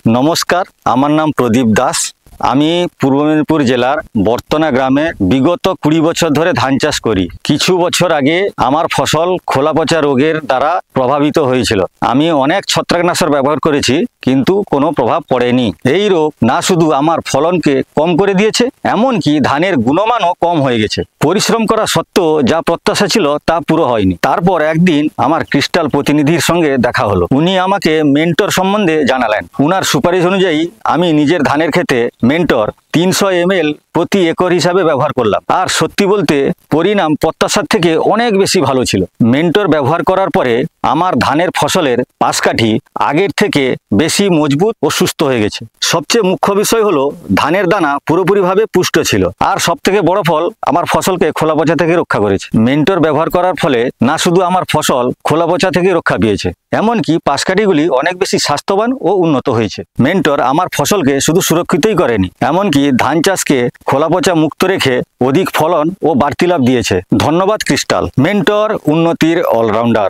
নমস্কার, আমার নাম প্রদীপ দাস। আমি পূর্ব মেদিনীপুর জেলার বর্তনা গ্রামে বিগত 20 বছর ধরে ধান চাষ করি। কিছু বছর আগে আমার ফসল খোলা পচা রোগের দ্বারা প্রভাবিত হয়েছিল। আমি অনেক ছত্রাকনাশক ব্যবহার করেছি, কিন্তু কোনো প্রভাব পড়েনি। এই রোগ না শুধু আমার ফলনকে কম করে দিয়েছে, এমনকি ধানের গুণমানও কম হয়ে গেছে। পরিশ্রম করা সত্ত্বেও যা প্রত্যাশা ছিল তা পুরো হয়নি। তারপর একদিন আমার ক্রিস্টাল প্রতিনিধির সঙ্গে দেখা হলো। উনি আমাকে মেন্টর সম্বন্ধে জানালেন। উনার সুপারিশ অনুযায়ী আমি নিজের ধানের ক্ষেতে মেন্টর 300 ml প্রতি একর হিসাবে ব্যবহার করলাম। আর সত্যি বলতে পরিণাম প্রত্যাশার থেকে অনেক বেশি ভালো ছিল। মেন্টর ব্যবহার করার পরে আমার ধানের ফসলের পাশকাঠি আগের থেকে বেশি মজবুত ও সুস্থ হয়ে গেছে। সবচেয়ে মুখ্য বিষয় হলো ধানের দানা পুরোপুরিভাবে পুষ্ট ছিল। আর সব থেকে বড় ফল, আমার ফসলকে খোলা পচা থেকে রক্ষা করেছে। মেন্টর ব্যবহার করার ফলে না শুধু আমার ফসল খোলা পচা থেকে রক্ষা পেয়েছে, এমনকি পাশকাঠিগুলি অনেক বেশি স্বাস্থ্যবান ও উন্নত হয়েছে। মেন্টর আমার ফসলকে শুধু সুরক্ষিতই করেনি, এমনকি ধান চাষকে খোলা পচা মুক্ত রেখে অধিক ফলন ও বাড়তি লাভ দিয়েছে। ধন্যবাদ ক্রিস্টাল। মেন্টর উন্নতির অলরাউন্ডার।